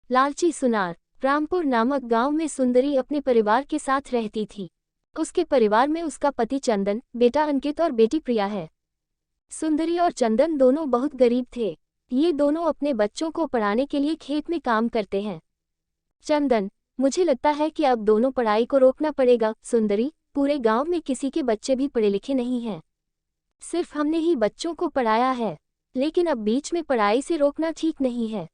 लालची सुनार। रामपुर नामक गांव में सुंदरी अपने परिवार के साथ रहती थी। उसके परिवार में उसका पति चंदन, बेटा अंकित और बेटी प्रिया है। सुंदरी और चंदन दोनों बहुत गरीब थे। ये दोनों अपने बच्चों को पढ़ाने के लिए खेत में काम करते हैं। चंदन, मुझे लगता है कि अब दोनों पढ़ाई को रोकना पड़ेगा। सुंदरी, पूरे गांव में किसी के बच्चे भी पढ़े लिखे नहीं हैं। सिर्फ हमने ही बच्चों को पढ़ाया है, लेकिन अब बीच में पढ़ाई से रोकना ठीक नहीं है।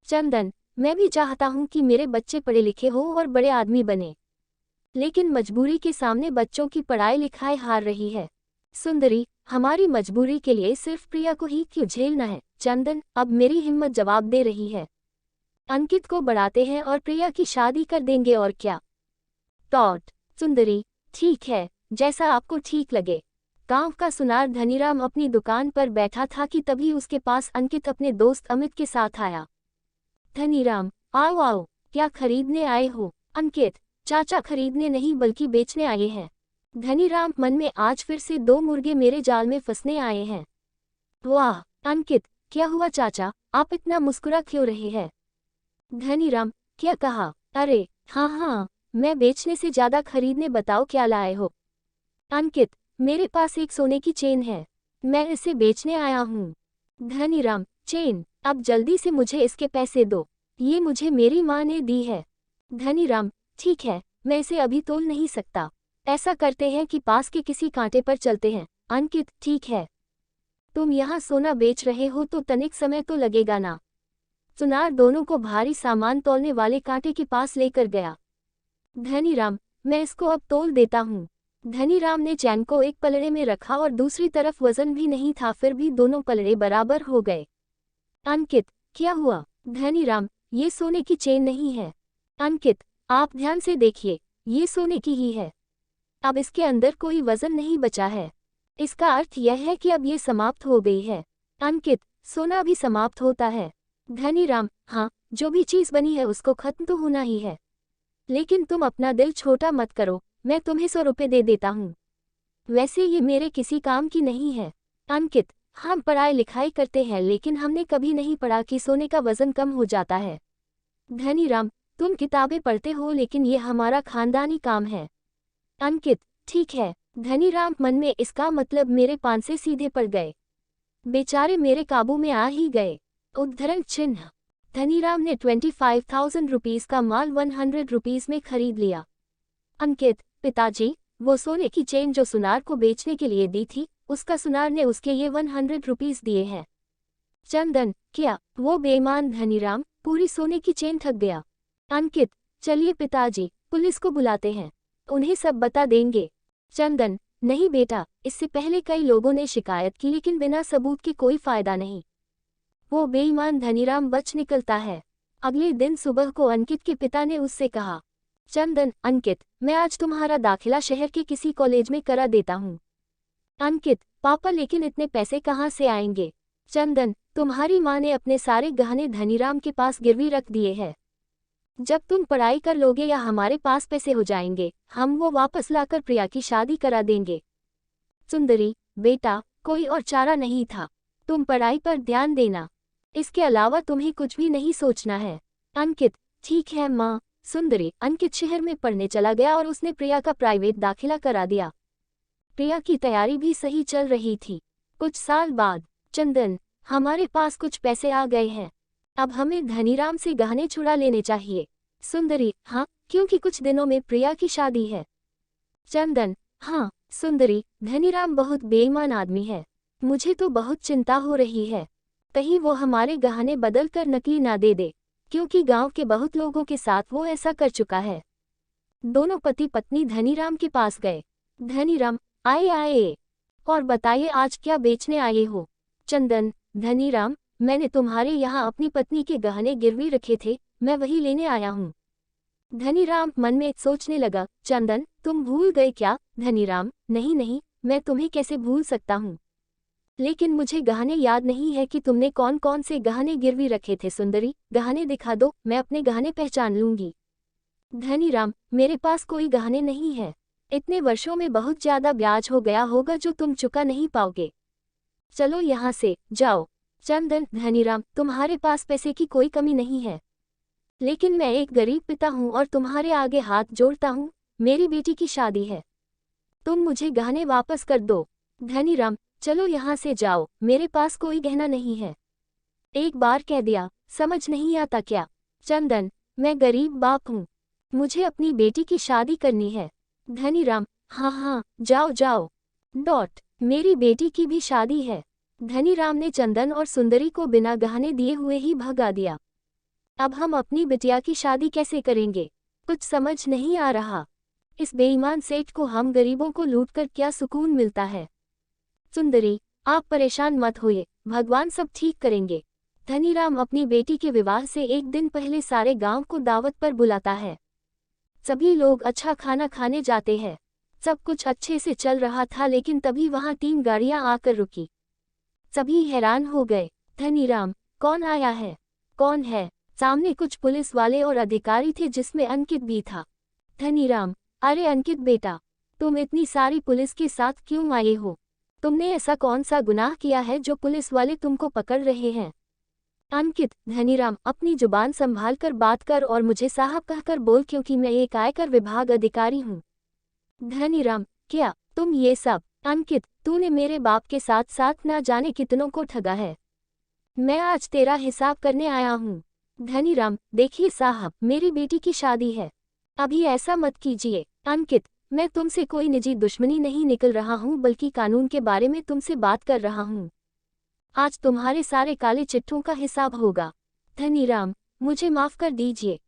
चंदन, मैं भी चाहता हूँ कि मेरे बच्चे पढ़े लिखे हो और बड़े आदमी बने, लेकिन मजबूरी के सामने बच्चों की पढ़ाई लिखाई हार रही है। सुंदरी, हमारी मजबूरी के लिए सिर्फ प्रिया को ही क्यों झेलना है? चंदन, अब मेरी हिम्मत जवाब दे रही है। अंकित को बढ़ाते हैं और प्रिया की शादी कर देंगे और क्या। टॉट। सुंदरी, ठीक है, जैसा आपको ठीक लगे। गांव का सुनार धनीराम अपनी दुकान पर बैठा था कि तभी उसके पास अंकित अपने दोस्त अमित के साथ आया। धनीराम, आओ आओ, क्या खरीदने आए हो? अंकित, चाचा खरीदने नहीं बल्कि बेचने आए हैं। धनीराम मन में आज फिर से 2 मुर्गे मेरे जाल में फंसने आए हैं। वाह अंकित, क्या हुआ चाचा, आप इतना मुस्कुरा क्यों रहे हैं? धनीराम, क्या कहा? अरे हाँ हाँ, मैं बेचने से ज्यादा खरीदने, बताओ क्या लाए हो? अंकित, मेरे पास एक सोने की चेन है, मैं इसे बेचने आया हूँ। धनीराम, चेन? अब जल्दी से मुझे इसके पैसे दो, ये मुझे मेरी माँ ने दी है। धनीराम, ठीक है, मैं इसे अभी तोल नहीं सकता, ऐसा करते हैं कि पास के किसी कांटे पर चलते हैं। अंकित, ठीक है, तुम यहाँ सोना बेच रहे हो तो तनिक समय तो लगेगा ना। सुनार दोनों को भारी सामान तौलने वाले कांटे के पास लेकर गया। धनीराम, मैं इसको अब तोल देता हूँ। धनीराम ने चैन को एक पलड़े में रखा और दूसरी तरफ वजन भी नहीं था, फिर भी दोनों पलड़े बराबर हो गए। अंकित, क्या हुआ? धनीराम, ये सोने की चेन नहीं है। अंकित, आप ध्यान से देखिए, ये सोने की ही है। अब इसके अंदर कोई वजन नहीं बचा है, इसका अर्थ यह है कि अब ये समाप्त हो गई है। अंकित, सोना भी समाप्त होता है? धनीराम, हाँ, जो भी चीज बनी है उसको खत्म तो होना ही है, लेकिन तुम अपना दिल छोटा मत करो, मैं तुम्हें 100 रुपये दे देता हूँ। वैसे ये मेरे किसी काम की नहीं है। अंकित, हम पढ़ाई लिखाई करते हैं, लेकिन हमने कभी नहीं पढ़ा कि सोने का वजन कम हो जाता है। धनीराम, तुम किताबें पढ़ते हो, लेकिन ये हमारा खानदानी काम है। अंकित, ठीक है। धनीराम मन में इसका मतलब मेरे पान से सीधे पड़ गए, बेचारे मेरे काबू में आ ही गए। उद्धरण चिन्ह। धनीराम ने 25,000 रुपीज का माल 100 रुपीज में खरीद लिया। अंकित, पिताजी, वो सोने की चेन जो सुनार को बेचने के लिए दी थी, उसका सुनार ने उसके ये 100 रुपीज दिए हैं। चंदन, क्या वो बेईमान धनीराम पूरी सोने की चेन ठग गया? अंकित, चलिए पिताजी, पुलिस को बुलाते हैं, उन्हें सब बता देंगे। चंदन, नहीं बेटा, इससे पहले कई लोगों ने शिकायत की, लेकिन बिना सबूत के कोई फायदा नहीं। वो बेईमान धनीराम बच निकलता है। अगले दिन सुबह को अंकित के पिता ने उससे कहा, चंदन, अंकित, मैं आज तुम्हारा दाखिला शहर के किसी कॉलेज में करा देता हूँ। अंकित, पापा, लेकिन इतने पैसे कहाँ से आएंगे? चंदन, तुम्हारी माँ ने अपने सारे गहने धनीराम के पास गिरवी रख दिए हैं। जब तुम पढ़ाई कर लोगे या हमारे पास पैसे हो जाएंगे, हम वो वापस लाकर प्रिया की शादी करा देंगे। सुंदरी, बेटा, कोई और चारा नहीं था, तुम पढ़ाई पर ध्यान देना, इसके अलावा तुम्हें कुछ भी नहीं सोचना है। अंकित, ठीक है माँ। सुंदरी, अंकित शहर में पढ़ने चला गया और उसने प्रिया का प्राइवेट दाखिला करा दिया। प्रिया की तैयारी भी सही चल रही थी। कुछ साल बाद, चंदन, हमारे पास कुछ पैसे आ गए हैं, अब हमें धनीराम से गहने छुड़ा लेने चाहिए। सुंदरी, हाँ, क्योंकि कुछ दिनों में प्रिया की शादी है। चंदन, हाँ। सुंदरी, धनीराम बहुत बेईमान आदमी है, मुझे तो बहुत चिंता हो रही है, कहीं वो हमारे गहने बदल कर नकली ना दे दे, क्योंकि गांव के बहुत लोगों के साथ वो ऐसा कर चुका है। दोनों पति पत्नी धनीराम के पास गए। धनीराम, आए आए, और बताइए आज क्या बेचने आए हो? चंदन, धनीराम, मैंने तुम्हारे यहाँ अपनी पत्नी के गहने गिरवी रखे थे, मैं वही लेने आया हूँ। धनीराम मन में सोचने लगा, चंदन, तुम भूल गए क्या? धनीराम, नहीं नहीं, मैं तुम्हें कैसे भूल सकता हूँ, लेकिन मुझे गहने याद नहीं है कि तुमने कौन कौन से गहने गिरवी रखे थे। सुंदरी, गहने दिखा दो, मैं अपने गहने पहचान लूंगी। धनीराम, मेरे पास कोई गहने नहीं है, इतने वर्षों में बहुत ज्यादा ब्याज हो गया होगा जो तुम चुका नहीं पाओगे, चलो यहाँ से जाओ। चंदन, धनीराम, तुम्हारे पास पैसे की कोई कमी नहीं है, लेकिन मैं एक गरीब पिता हूँ और तुम्हारे आगे हाथ जोड़ता हूँ, मेरी बेटी की शादी है, तुम मुझे गहने वापस कर दो। धनीराम, चलो यहाँ से जाओ, मेरे पास कोई गहना नहीं है। एक बार कह दिया, समझ नहीं आता क्या? चंदन, मैं गरीब बाप हूँ, मुझे अपनी बेटी की शादी करनी है। धनीराम, हाँ हाँ, जाओ जाओ। मेरी बेटी की भी शादी है। धनीराम ने चंदन और सुंदरी को बिना गहने दिए हुए ही भगा दिया। अब हम अपनी बिटिया की शादी कैसे करेंगे? कुछ समझ नहीं आ रहा। इस बेईमान सेठ को हम गरीबों को लूटकर क्या सुकून मिलता है? सुंदरी, आप परेशान मत होइए, भगवान सब ठीक करेंगे। धनीराम अपनी बेटी के विवाह से एक दिन पहले सारे गांव को दावत पर बुलाता है। सभी लोग अच्छा खाना खाने जाते हैं। सब कुछ अच्छे से चल रहा था, लेकिन तभी वहां 3 गाड़ियां आकर रुकी। सभी हैरान हो गए। धनीराम, कौन आया है? कौन है? सामने कुछ पुलिस वाले और अधिकारी थे, जिसमें अंकित भी था। धनीराम, अरे अंकित बेटा, तुम इतनी सारी पुलिस के साथ क्यों आए हो? तुमने ऐसा कौन सा गुनाह किया है जो पुलिस वाले तुमको पकड़ रहे हैं? अंकित, धनीराम, अपनी जुबान संभाल कर बात कर और मुझे साहब कहकर बोल, क्योंकि मैं एक आयकर विभाग अधिकारी हूँ। धनीराम, क्या तुम ये सब? अंकित, तूने मेरे बाप के साथ साथ ना जाने कितनों को ठगा है। मैं आज तेरा हिसाब करने आया हूँ। धनीराम, देखिए साहब, मेरी बेटी की शादी है, अभी ऐसा मत कीजिए। अंकित, मैं तुमसे कोई निजी दुश्मनी नहीं निकल रहा हूँ, बल्कि कानून के बारे में तुमसे बात कर रहा हूँ। आज तुम्हारे सारे काले चिट्ठों का हिसाब होगा। धनीराम, मुझे माफ कर दीजिए,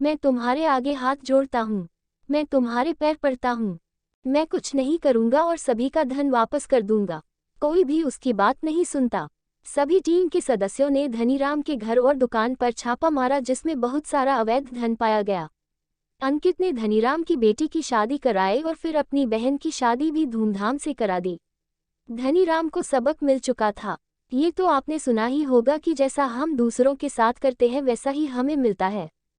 मैं तुम्हारे आगे हाथ जोड़ता हूँ, मैं तुम्हारे पैर पड़ता हूँ। मैं कुछ नहीं करूँगा और सभी का धन वापस कर दूंगा। कोई भी उसकी बात नहीं सुनता। सभी टीम के सदस्यों ने धनीराम के घर और दुकान पर छापा मारा, जिसमें बहुत सारा अवैध धन पाया गया। अंकित ने धनीराम की बेटी की शादी कराई और फिर अपनी बहन की शादी भी धूमधाम से करा दी। धनीराम को सबक मिल चुका था। ये तो आपने सुना ही होगा कि जैसा हम दूसरों के साथ करते हैं, वैसा ही हमें मिलता है।